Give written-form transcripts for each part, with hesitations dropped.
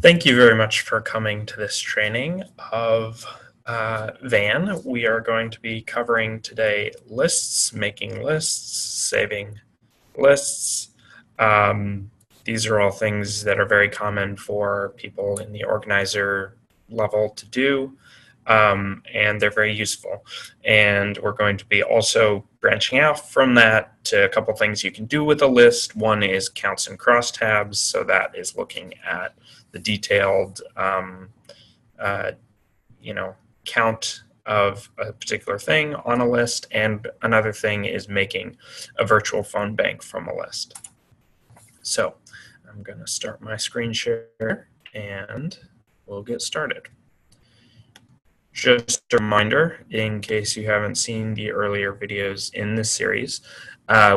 Thank you very much for coming to this training of VAN. We are going to be covering today lists, making lists, saving lists. These are all things that are very common for people in the organizer level to do, and they're very useful. And we're going to be also branching out from that to a couple things you can do with a list. One is counts and crosstabs, so that is looking at the detailed, uh, count of a particular thing on a list, and another thing is making a virtual phone bank from a list. So I'm going to start my screen share and we'll get started. Just a reminder, in case you haven't seen the earlier videos in this series,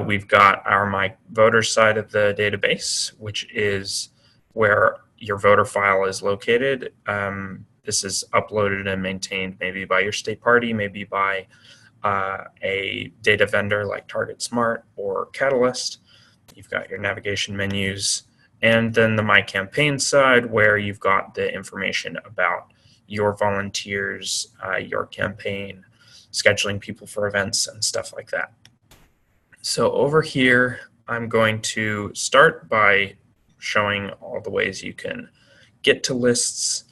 we've got our My Voter side of the database, which is where your voter file is located. This is uploaded and maintained maybe by your state party, maybe by a data vendor like Target Smart or Catalyst. You've got your navigation menus, and then the My Campaign side where you've got the information about your volunteers, your campaign, scheduling people for events and stuff like that. So over here, I'm going to start by showing all the ways you can get to lists.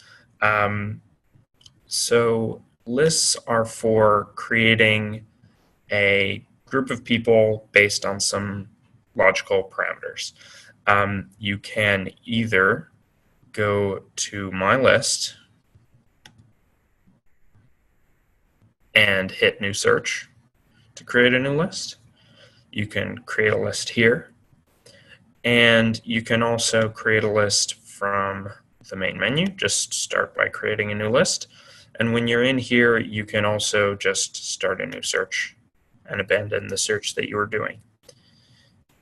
So lists are for creating a group of people based on some logical parameters. You can either go to My List and hit New Search to create a new list. You can create a list here, and you can also create a list from the main menu. Just start by creating a new list, and when you're in here, you can also just start a new search and abandon the search that you were doing.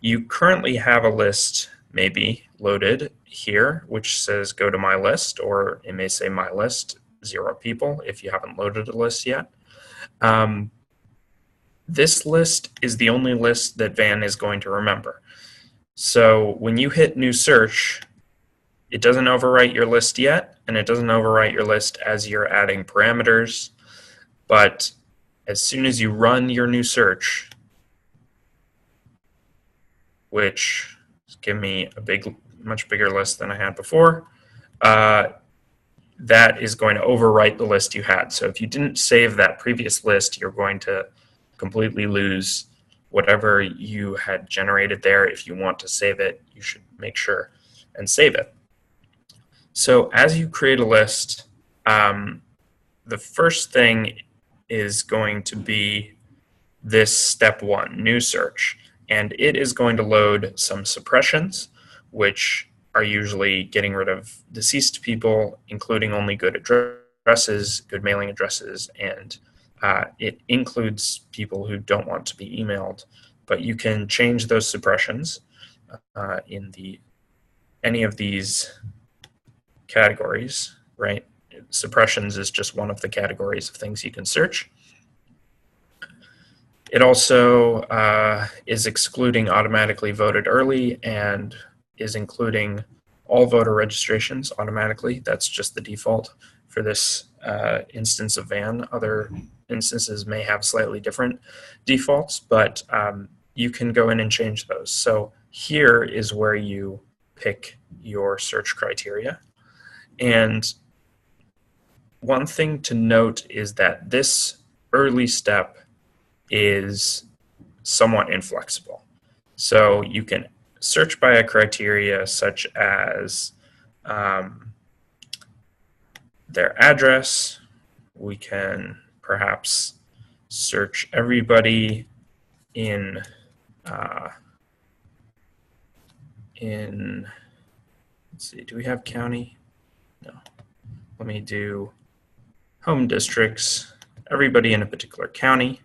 You currently have a list maybe loaded here, which says go to My List, or it may say My List, 0 people if you haven't loaded a list yet. This list is the only list that VAN is going to remember. So when you hit New Search, it doesn't overwrite your list yet, and it doesn't overwrite your list as you're adding parameters. But as soon as you run your new search, which is giving me a much bigger list than I had before, that is going to overwrite the list you had. So if you didn't save that previous list, you're going to completely lose whatever you had generated there. If you want to save it, you should make sure and save it. So as you create a list, the first thing is going to be this step 1, new search. And it is going to load some suppressions, which are usually getting rid of deceased people, including only good addresses, good mailing addresses, and it includes people who don't want to be emailed. But you can change those suppressions in any of these categories, right? Suppressions is just one of the categories of things you can search. It also is excluding automatically voted early and is including all voter registrations automatically. That's just the default for this instance of VAN. Other instances may have slightly different defaults, but you can go in and change those. So here is where you pick your search criteria. And one thing to note is that this early step is somewhat inflexible. So you can search by a criteria such as their address. We can perhaps search everybody in let's see, do we have county? No. Let me do home districts, everybody in a particular county.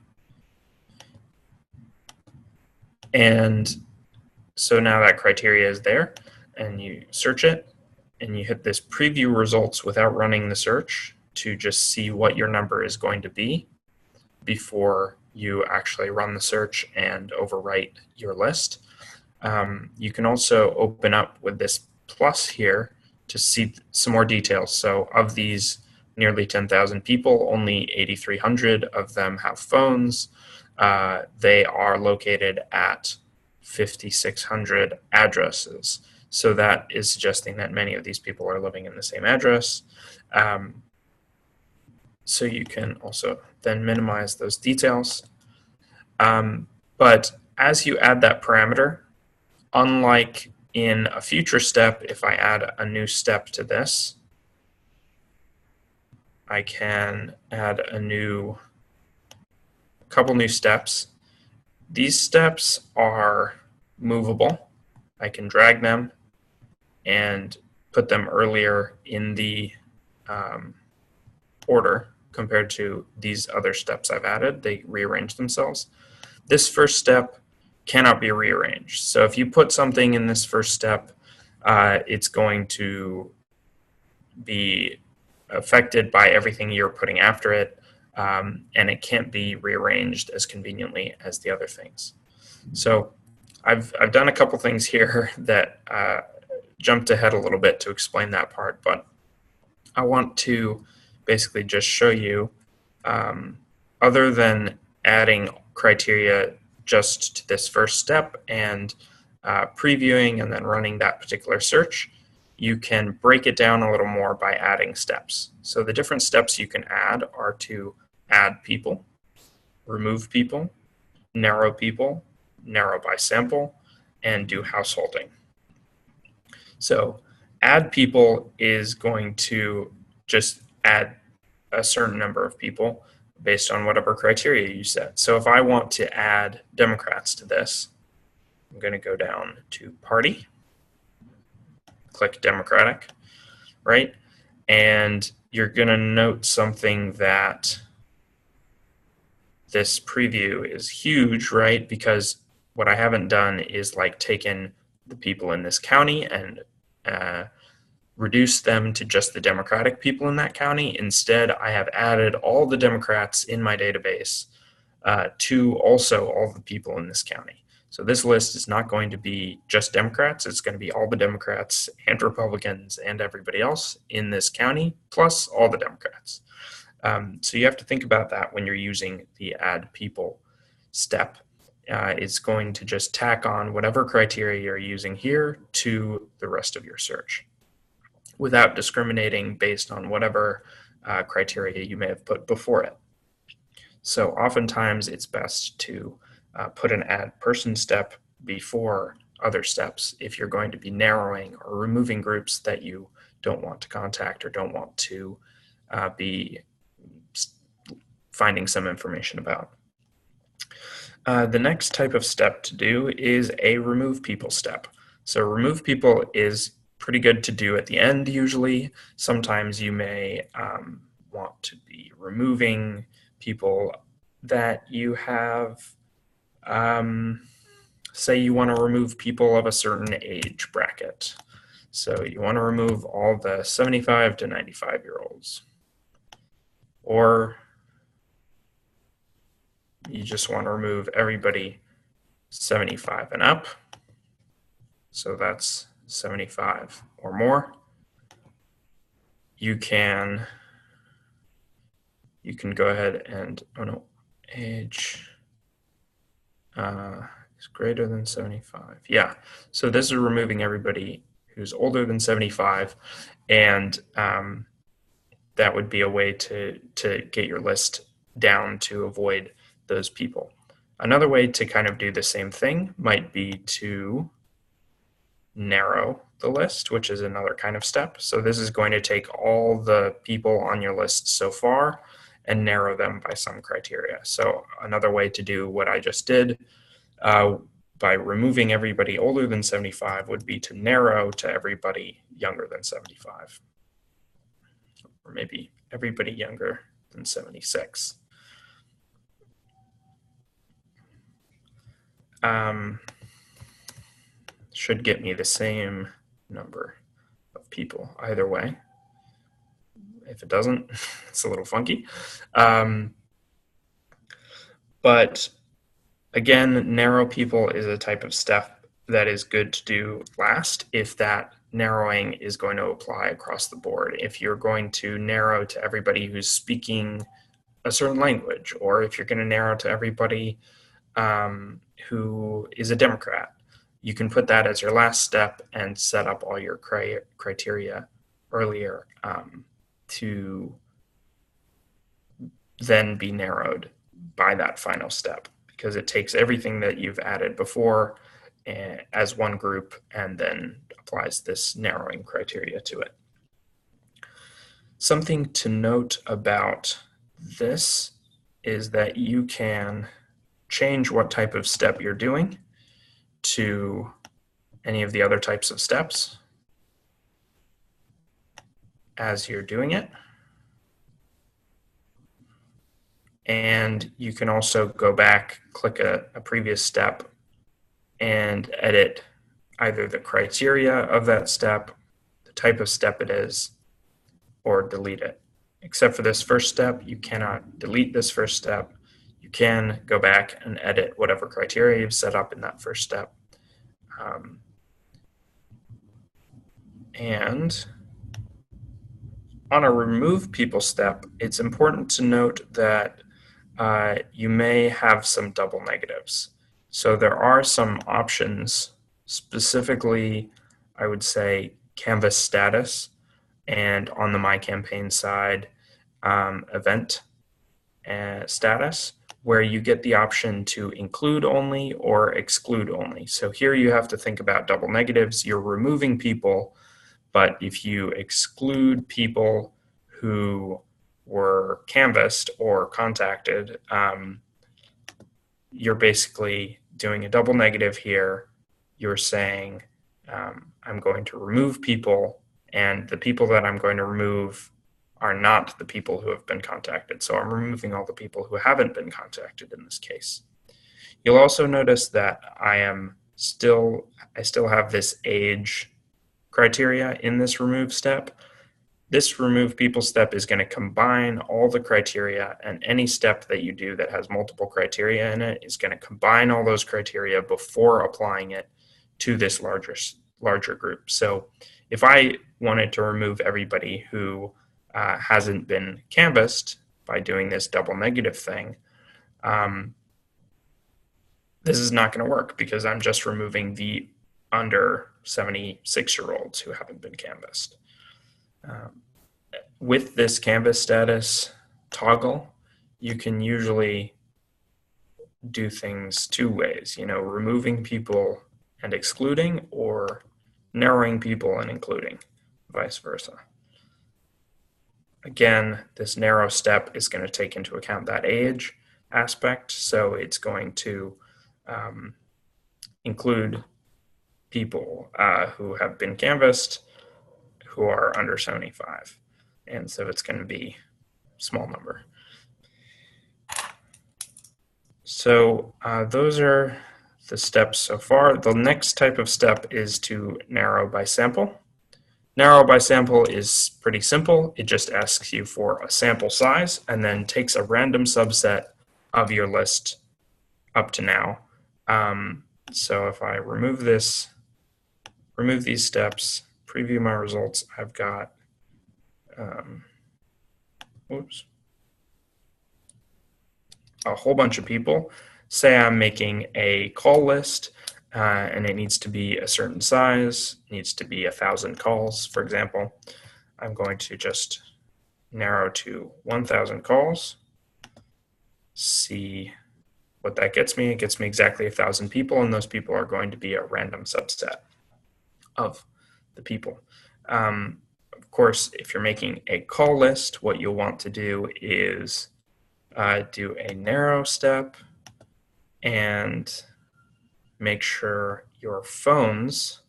And so now that criteria is there, and you search it, and you hit this preview results without running the search to just see what your number is going to be before you actually run the search and overwrite your list. You can also open up with this plus here to see some more details. So of these nearly 10,000 people, only 8,300 of them have phones. They are located at 5,600 addresses. So that is suggesting that many of these people are living in the same address. So you can also then minimize those details. But as you add that parameter, unlike in a future step, if I add a new step to this, I can add a couple new steps. These steps are movable. I can drag them and put them earlier in the order compared to these other steps I've added. They rearrange themselves. This first step cannot be rearranged. So if you put something in this first step, it's going to be affected by everything you're putting after it, and it can't be rearranged as conveniently as the other things. So I've done a couple things here that jumped ahead a little bit to explain that part, but I want to basically just show you, other than adding criteria just to this first step and previewing and then running that particular search, you can break it down a little more by adding steps. So the different steps you can add are to add people, remove people, narrow by sample, and do householding. So add people is going to just add a certain number of people based on whatever criteria you set. So if I want to add Democrats to this, I'm going to go down to Party, click Democratic, right? And you're going to note something that this preview is huge, right? Because what I haven't done is like taken the people in this county and reduce them to just the Democratic people in that county. Instead, I have added all the Democrats in my database to also all the people in this county. So this list is not going to be just Democrats. It's going to be all the Democrats and Republicans and everybody else in this county, plus all the Democrats. So you have to think about that when you're using the add people step. It's going to just tack on whatever criteria you're using here to the rest of your search without discriminating based on whatever criteria you may have put before it. So oftentimes it's best to put an add person step before other steps if you're going to be narrowing or removing groups that you don't want to contact or don't want to be finding some information about. The next type of step to do is a remove people step. So remove people is pretty good to do at the end usually. Sometimes you may want to be removing people that you have, say you want to remove people of a certain age bracket. So you want to remove all the 75 to 95-year-olds. Or you just want to remove everybody 75 and up. So that's 75 or more. You can go ahead and, age is greater than 75. Yeah, so this is removing everybody who's older than 75, and that would be a way to get your list down to avoid those people. Another way to kind of do the same thing might be to narrow the list, which is another kind of step. So this is going to take all the people on your list so far and narrow them by some criteria. So another way to do what I just did by removing everybody older than 75 would be to narrow to everybody younger than 75, or maybe everybody younger than 76. Should get me the same number of people either way. If it doesn't, it's a little funky. But again, narrow people is a type of step that is good to do last if that narrowing is going to apply across the board. If you're going to narrow to everybody who's speaking a certain language, or if you're going to narrow to everybody who is a Democrat, you can put that as your last step and set up all your criteria earlier to then be narrowed by that final step, because it takes everything that you've added before as one group and then applies this narrowing criteria to it. Something to note about this is that you can change what type of step you're doing to any of the other types of steps as you're doing it. And you can also go back, click a previous step, and edit either the criteria of that step, the type of step it is, or delete it. Except for this first step, you cannot delete this first step. You can go back and edit whatever criteria you've set up in that first step. And on a remove people step, it's important to note that you may have some double negatives. So there are some options, specifically, I would say, Canvas status, and on the My Campaign side, event status, where you get the option to include only or exclude only. So here you have to think about double negatives. You're removing people, but if you exclude people who were canvassed or contacted, you're basically doing a double negative here. You're saying, I'm going to remove people, and the people that I'm going to remove are not the people who have been contacted. So I'm removing all the people who haven't been contacted in this case. You'll also notice that I still have this age criteria in this remove step. This remove people step is going to combine all the criteria, and any step that you do that has multiple criteria in it is going to combine all those criteria before applying it to this larger group. So if I wanted to remove everybody who hasn't been canvassed by doing this double negative thing, this is not going to work, because I'm just removing the under 76-year-olds who haven't been canvassed. With this canvas status toggle, you can usually do things two ways, removing people and excluding, or narrowing people and including, vice versa. Again, this narrow step is going to take into account that age aspect, so it's going to include people who have been canvassed who are under 75. And so it's going to be a small number. So those are the steps so far. The next type of step is to narrow by sample. Narrow by sample is pretty simple. It just asks you for a sample size and then takes a random subset of your list up to now. So if I remove these steps, preview my results, I've got a whole bunch of people. Say I'm making a call list and it needs to be a certain size, needs to be 1,000 calls, for example. I'm going to just narrow to 1,000 calls, see what that gets me. It gets me exactly 1,000 people, and those people are going to be a random subset of the people. Of course, if you're making a call list, what you'll want to do is do a narrow step and make sure your phones,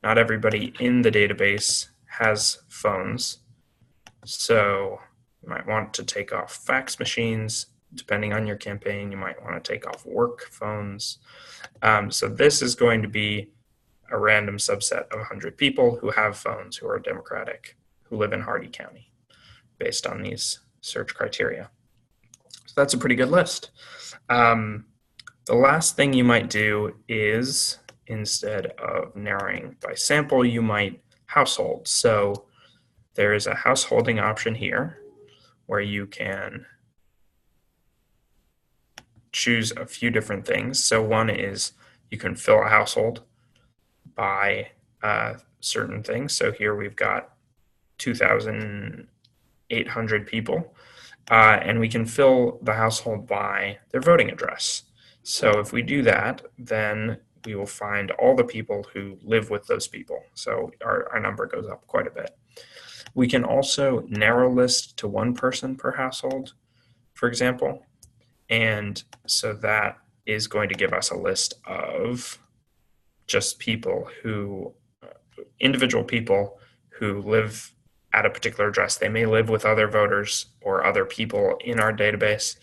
not everybody in the database has phones, so you might want to take off fax machines. Depending on your campaign, you might want to take off work phones. So this is going to be a random subset of 100 people who have phones, who are Democratic, who live in Hardee County, based on these search criteria. So that's a pretty good list. The last thing you might do is instead of narrowing by sample, you might household. So there is a householding option here where you can choose a few different things. So one is you can fill a household by certain things. So here we've got 2,800 people, and we can fill the household by their voting address. So if we do that, then we will find all the people who live with those people. So our number goes up quite a bit. We can also narrow list to one person per household, for example. And so that is going to give us a list of just people who, individual people who live at a particular address. They may live with other voters or other people in our database,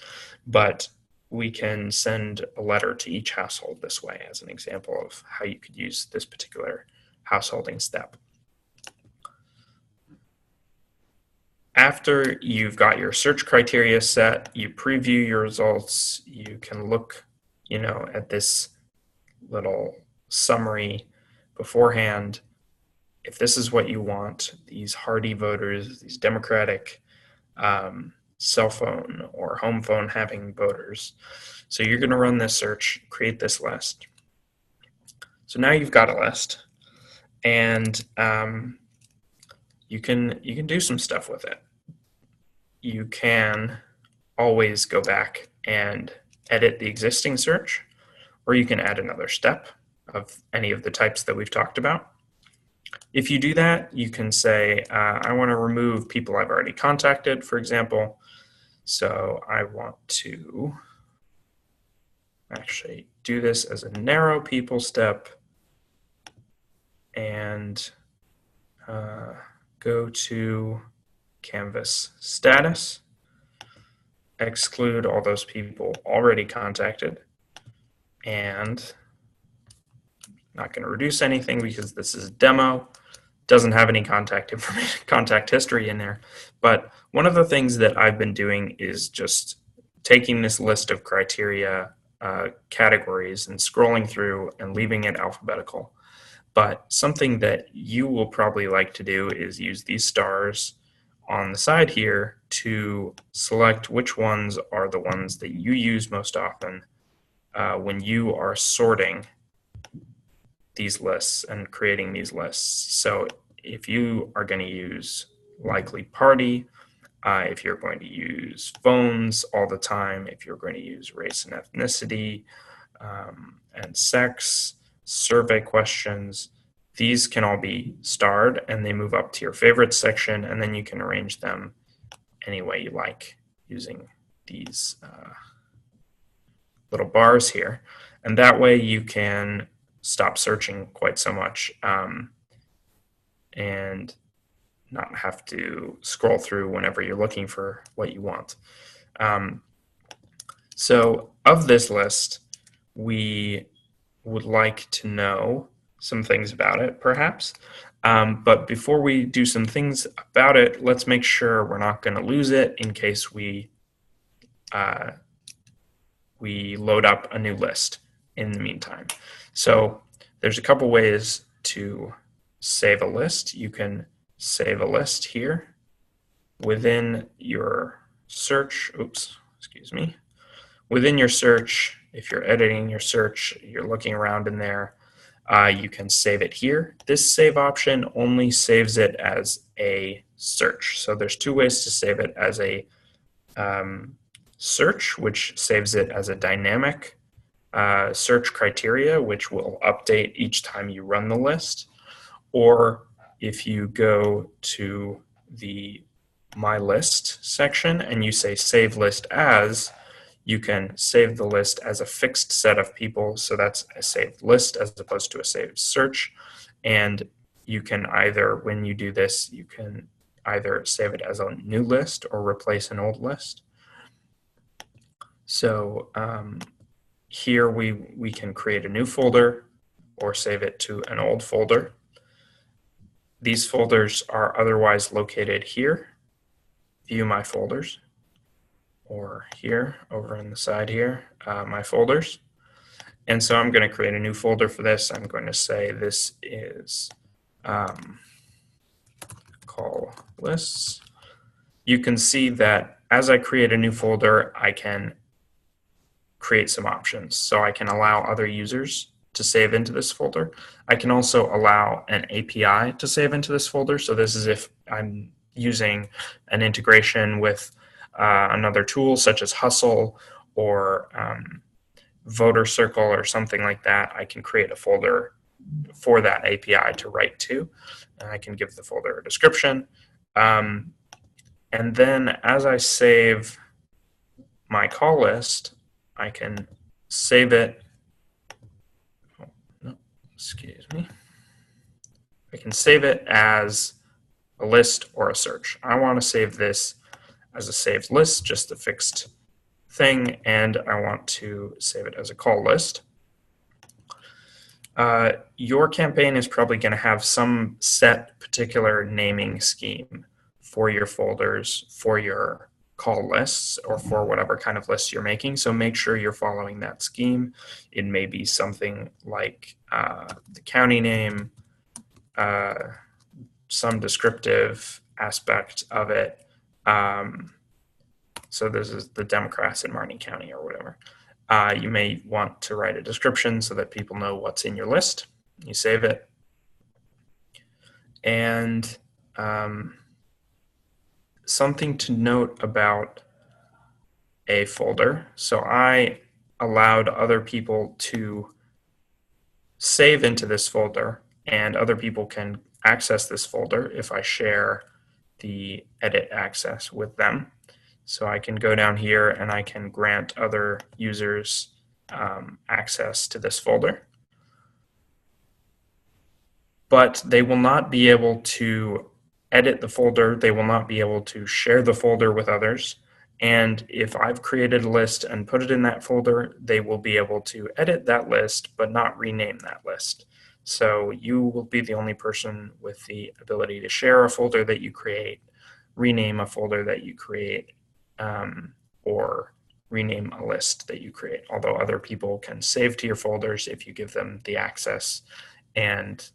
but we can send a letter to each household this way as an example of how you could use this particular householding step. After you've got your search criteria set, you preview your results, you can look, at this little summary beforehand. If this is what you want, these hardy voters, these Democratic cell phone or home phone having voters. So you're going to run this search, create this list. So now you've got a list, and you can do some stuff with it. You can always go back and edit the existing search, or you can add another step of any of the types that we've talked about. If you do that, you can say, I want to remove people I've already contacted, for example. So I want to actually do this as a narrow people step and go to Canvas status, exclude all those people already contacted, and not going to reduce anything because this is a demo. Doesn't have any contact information, contact history in there. But one of the things that I've been doing is just taking this list of criteria categories and scrolling through and leaving it alphabetical. But something that you will probably like to do is use these stars on the side here to select which ones are the ones that you use most often when you are sorting these lists and creating these lists. So if you are going to use likely party, if you're going to use phones all the time, if you're going to use race and ethnicity and sex, survey questions, these can all be starred and they move up to your favorites section, and then you can arrange them any way you like using these little bars here. And that way you can stop searching quite so much and not have to scroll through whenever you're looking for what you want. So of this list, we would like to know some things about it, perhaps. But before we do some things about it, let's make sure we're not going to lose it in case we load up a new list in the meantime. So there's a couple ways to save a list. You can save a list here within your search. Within your search, if you're editing your search, you're looking around in there, you can save it here. This save option only saves it as a search. So there's two ways to save it: as a search, which saves it as a dynamic search criteria, which will update each time you run the list. Or if you go to the My List section and you say Save List As, you can save the list as a fixed set of people. So that's a saved list as opposed to a saved search. And you can either, when you do this, you can either save it as a new list or replace an old list. So here we can create a new folder or save it to an old folder. These folders are otherwise located here, View My Folders, or here over on the side here, My Folders. And so I'm going to create a new folder for this. I'm going to say this is call lists. You can see that as I create a new folder, I can create some options. So I can allow other users to save into this folder. I can also allow an API to save into this folder. So this is if I'm using an integration with another tool such as Hustle or Voter Circle or something like that. I can create a folder for that API to write to. And I can give the folder a description. And then as I save my call list, I can save it. Oh, no, excuse me. I can save it as a list or a search. I want to save this as a saved list, just a fixed thing, and I want to save it as a call list. Your campaign is probably going to have some set particular naming scheme for your folders, for your call lists, or for whatever kind of lists you're making. So make sure you're following that scheme. It may be something like the county name, some descriptive aspect of it. So this is the Democrats in Martin County or whatever. You may want to write a description so that people know what's in your list. You save it. And something to note about a folder. So I allowed other people to save into this folder, and other people can access this folder if I share the edit access with them. So I can go down here and I can grant other users access to this folder. But they will not be able to edit the folder. They will not be able to share the folder with others. And if I've created a list and put it in that folder, they will be able to edit that list, but not rename that list. So you will be the only person with the ability to share a folder that you create, rename a folder that you create, or rename a list that you create, although other people can save to your folders if you give them the access and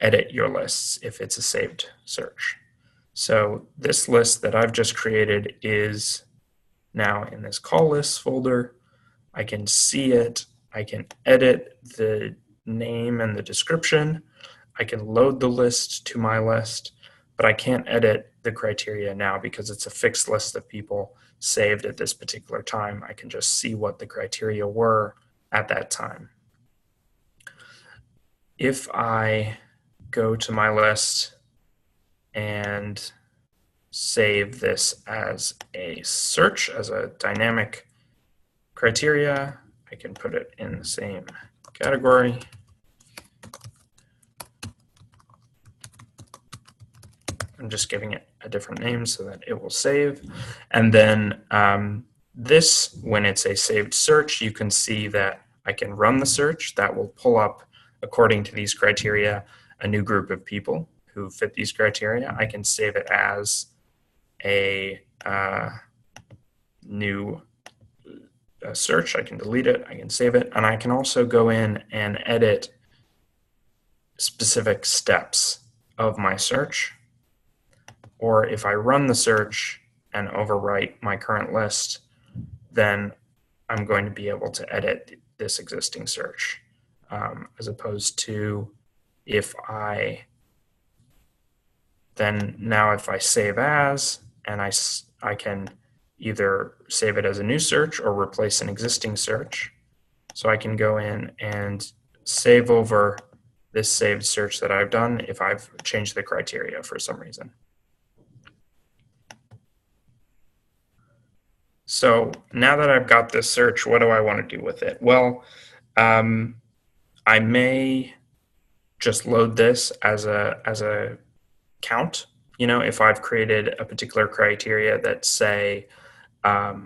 edit your lists if it's a saved search. So this list that I've just created is now in this call lists folder. I can see it. I can edit the name and the description. I can load the list to my list, but I can't edit the criteria now because it's a fixed list of people saved at this particular time. I can just see what the criteria were at that time. If I go to my list and save this as a search, as a dynamic criteria, I can put it in the same category. I'm just giving it a different name so that it will save. And then this, when it's a saved search, you can see that I can run the search. That will pull up, according to these criteria, a new group of people who fit these criteria. I can save it as a new search. I can delete it. I can save it. And I can also go in and edit specific steps of my search. Or if I run the search and overwrite my current list, then I'm going to be able to edit this existing search, as opposed to if I then now if I save as, and I can either save it as a new search or replace an existing search. So I can go in and save over this saved search that I've done if I've changed the criteria for some reason. So now that I've got this search, what do I want to do with it? Well, I may just load this as a count. You know, if I've created a particular criteria that say, how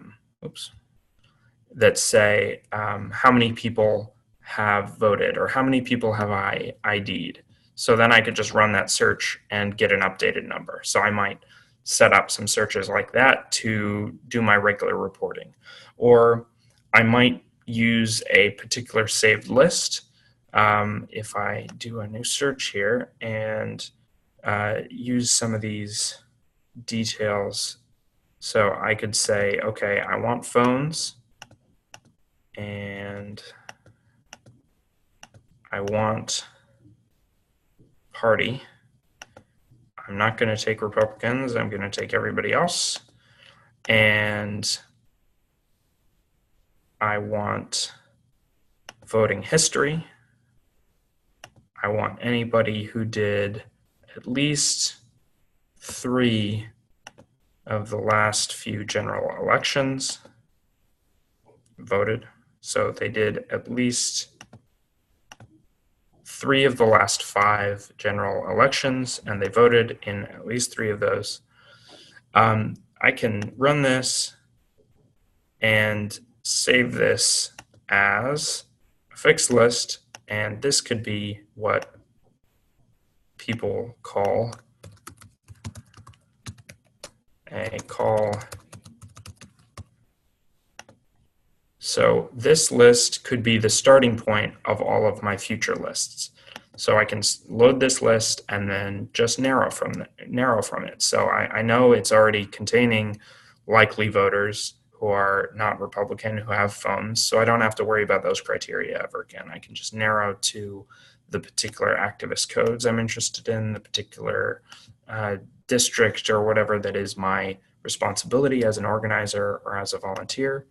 many people have voted or how many people have I ID'd. So then I could just run that search and get an updated number. So I might set up some searches like that to do my regular reporting. Or I might use a particular saved list. If I do a new search here and use some of these details, so I could say, okay, I want phones, and I want party. I'm not going to take Republicans. I'm going to take everybody else. And I want voting history. I want anybody who did at least 3 of the last few general elections voted. So they did at least 3 of the last 5 general elections, and they voted in at least 3 of those. I can run this and save this as a fixed list, and this could be what people call a call. So this list could be the starting point of all of my future lists. So I can load this list and then just narrow from it. So I know it's already containing likely voters who are not Republican, who have phones, so I don't have to worry about those criteria ever again. I can just narrow to the particular activist codes I'm interested in, the particular district or whatever that is my responsibility as an organizer or as a volunteer.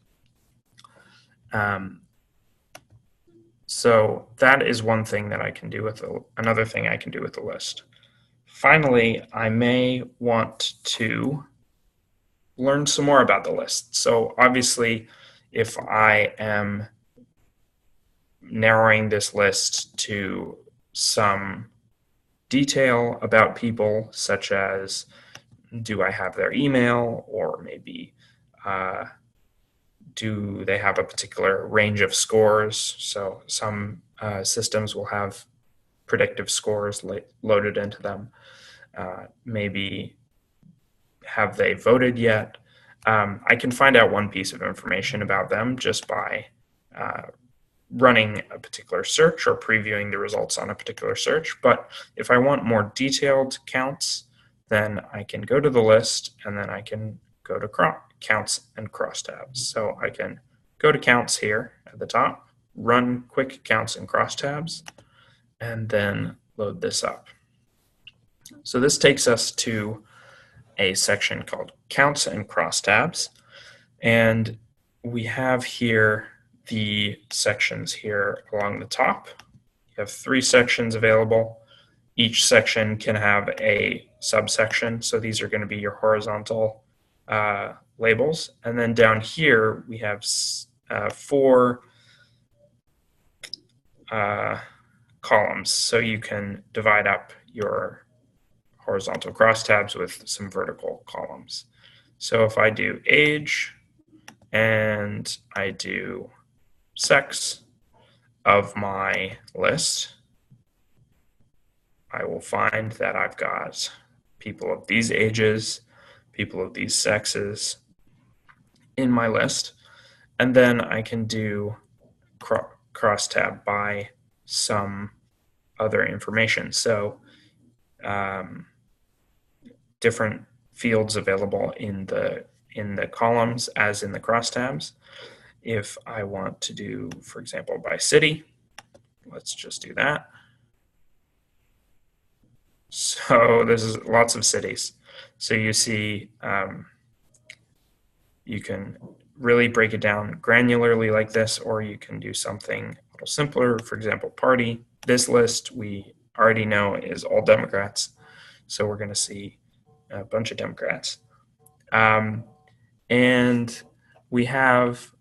So that is one thing that I can do with another thing I can do with the list. Finally, I may want to learn some more about the list. So obviously, if I am narrowing this list to some detail about people, such as do I have their email, or maybe do they have a particular range of scores? So some systems will have predictive scores loaded into them. Maybe have they voted yet? I can find out one piece of information about them just by running a particular search or previewing the results on a particular search. But if I want more detailed counts, then I can go to the list and then I can go to counts and crosstabs. So I can go to counts here at the top, run quick counts and crosstabs, and then load this up. So this takes us to a section called counts and crosstabs, and we have here the sections here along the top. You have 3 sections available. Each section can have a subsection, so these are going to be your horizontal labels. And then down here we have 4 columns, so you can divide up your horizontal crosstabs with some vertical columns. So if I do age and I do sex of my list, I will find that I've got people of these ages, people of these sexes in my list. And then I can do crosstab by some other information. So different fields available in the columns as in the crosstabs. If I want to do, for example, by city, let's just do that. So this is lots of cities. So you see, you can really break it down granularly like this, or you can do something a little simpler. For example, party. This list we already know is all Democrats. So we're going to see a bunch of Democrats. And we have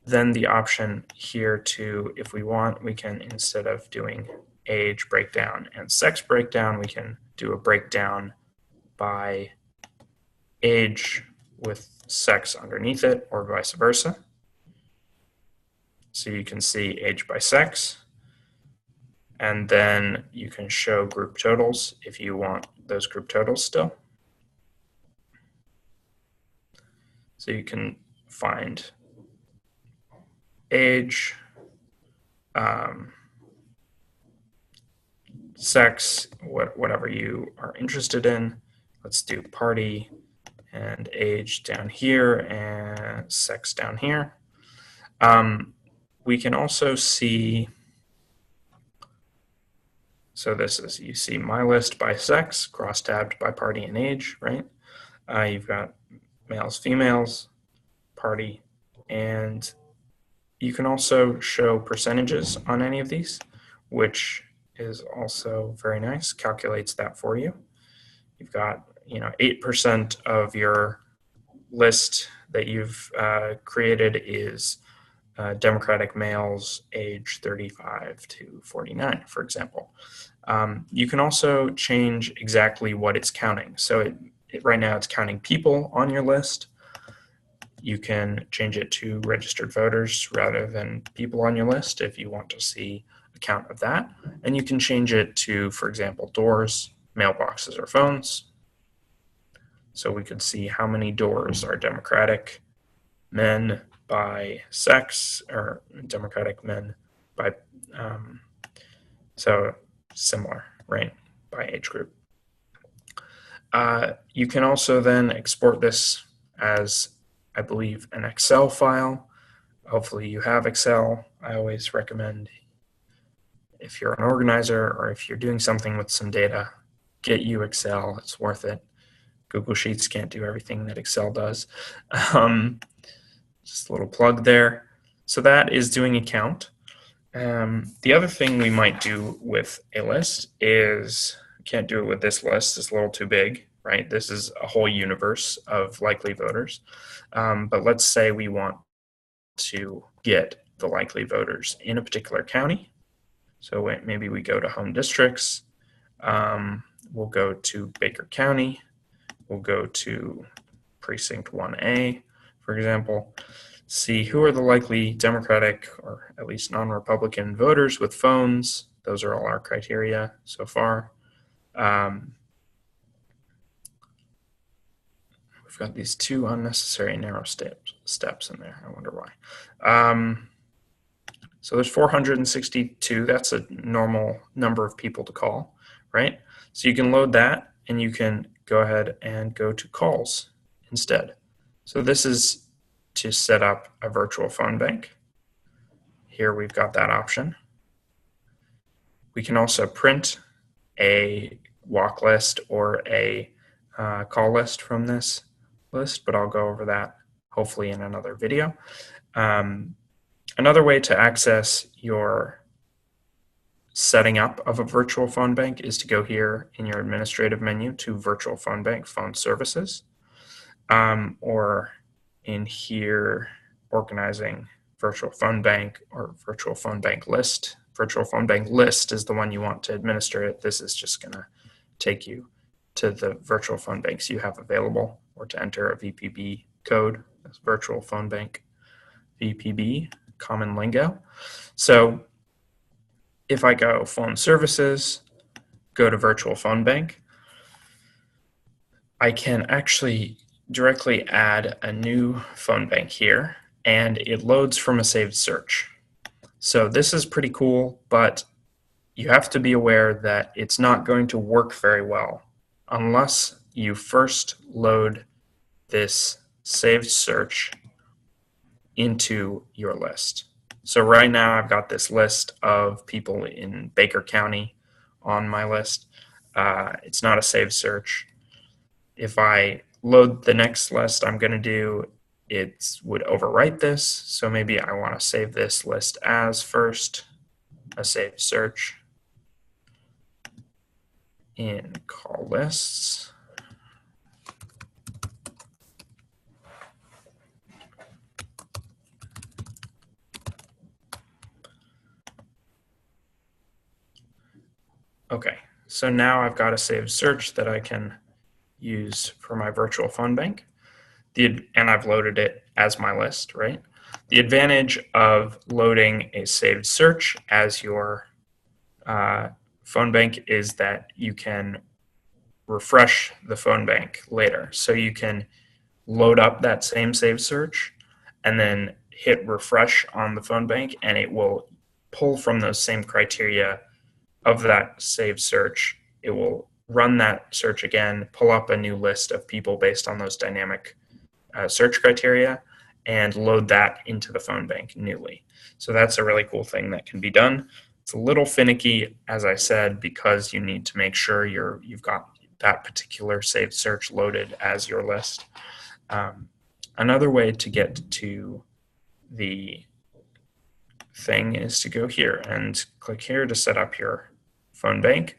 then the option here to, if we want, we can, instead of doing age breakdown and sex breakdown, we can do a breakdown by age with sex underneath it, or vice versa. So you can see age by sex, and then you can show group totals if you want those group totals still. So you can find age, sex, whatever you are interested in. Let's do party and age down here and sex down here. We can also see, so this is, you see my list by sex, cross-tabbed by party and age, right? You've got males, females, party, and you can also show percentages on any of these, which is also very nice, calculates that for you. You've got 8% of your list that you've created is Democratic males age 35 to 49, for example. You can also change exactly what it's counting. So right now it's counting people on your list. You can change it to registered voters rather than people on your list if you want to see a count of that. And you can change it to, for example, doors, mailboxes, or phones. So we could see how many doors are Democratic men by sex, or Democratic men by, so similar, right, by age group. You can also then export this as, I believe, an Excel file. Hopefully you have Excel. I always recommend, if you're an organizer or if you're doing something with some data, get you Excel. It's worth it. Google Sheets can't do everything that Excel does. Just a little plug there. So that is doing a count. The other thing we might do with a list is, can't do it with this list, it's a little too big, right? This is a whole universe of likely voters. But let's say we want to get the likely voters in a particular county. So maybe we go to home districts. We'll go to Baker County. We'll go to precinct 1A, for example. See who are the likely Democratic or at least non-Republican voters with phones. Those are all our criteria so far. We've got these two unnecessary narrow steps in there. I wonder why. So there's 462. That's a normal number of people to call, right? So you can load that and you can go ahead and go to calls instead. So this is to set up a virtual phone bank. Here we've got that option. We can also print a walk list or a call list from this list, but I'll go over that hopefully in another video. Another way to access your setting up of a virtual phone bank is to go here in your administrative menu to virtual phone bank, phone services, or in here, organizing virtual phone bank or virtual phone bank list. Virtual phone bank list is the one you want to administer it. This is just going to take you to the virtual phone banks you have available, or to enter a VPB code. That's virtual phone bank VPB, common lingo. So if I go phone services, go to virtual phone bank, I can actually directly add a new phone bank here, and it loads from a saved search. So this is pretty cool, but you have to be aware that it's not going to work very well unless you first load this saved search into your list. So right now I've got this list of people in Baker County on my list. It's not a saved search. If I load the next list I'm going to do, it would overwrite this. So maybe I want to save this list as first, a saved search in call lists. Okay, so now I've got a saved search that I can use for my virtual phone bank. And I've loaded it as my list, right? The advantage of loading a saved search as your phone bank is that you can refresh the phone bank later. So you can load up that same saved search and then hit refresh on the phone bank, and it will pull from those same criteria of that saved search. It will run that search again, pull up a new list of people based on those dynamic search criteria, and load that into the phone bank newly. So that's a really cool thing that can be done. It's a little finicky, as I said, because you need to make sure you've got that particular saved search loaded as your list. Another way to get to the thing is to go here and click here to set up your phone bank.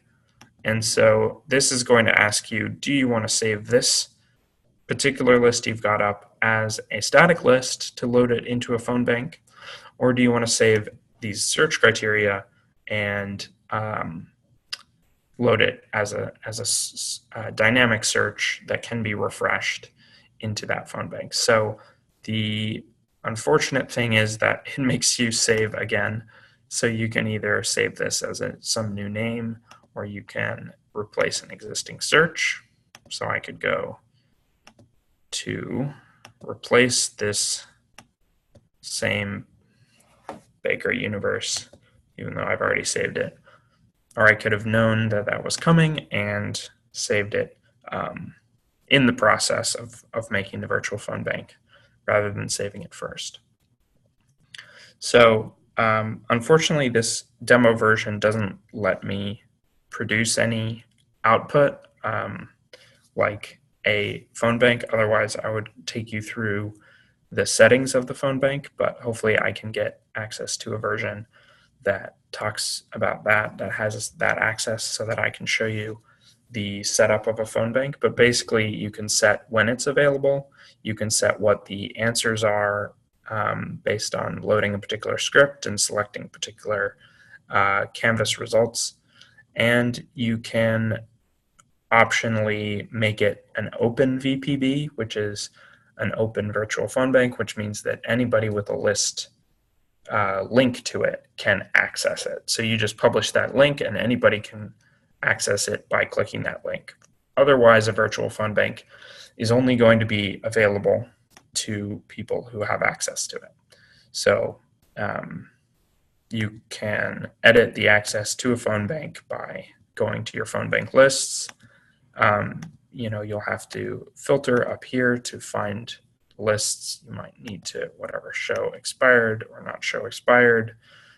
And so this is going to ask you, do you want to save this particular list you've got up as a static list to load it into a phone bank, or do you want to save these search criteria and load it as a dynamic search that can be refreshed into that phone bank? So the unfortunate thing is that it makes you save again. So you can either save this as some new name, or you can replace an existing search. So I could go to replace this same Baker universe, even though I've already saved it. Or I could have known that that was coming and saved it in the process of making the virtual phone bank rather than saving it first. So unfortunately, this demo version doesn't let me produce any output like a phone bank. Otherwise, I would take you through the settings of the phone bank, but hopefully I can get access to a version that talks about that has that access so that I can show you the setup of a phone bank. But basically, you can set when it's available. You can set what the answers are based on loading a particular script and selecting particular Canvas results. And you can optionally make it an open VPB, which is an open virtual phone bank, which means that anybody with a list link to it can access it. So you just publish that link and anybody can access it by clicking that link. Otherwise, a virtual phone bank is only going to be available to people who have access to it. So you can edit the access to a phone bank by going to your phone bank lists. You'll have to filter up here to find lists. You might need to show expired or not show expired,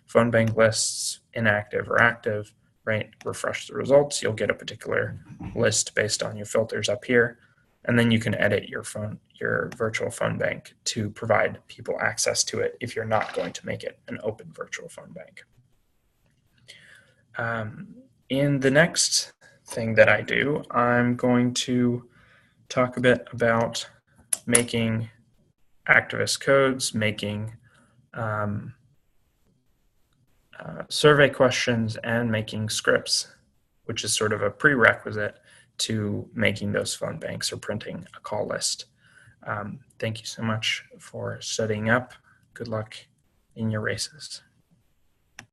phone bank lists, inactive or active, right? Refresh the results. You'll get a particular list based on your filters up here. And then you can edit your virtual phone bank to provide people access to it if you're not going to make it an open virtual phone bank. In the next thing that I do, I'm going to talk a bit about making activist codes, making survey questions, and making scripts, which is sort of a prerequisite to making those phone banks or printing a call list. Thank you so much for studying up. Good luck in your races.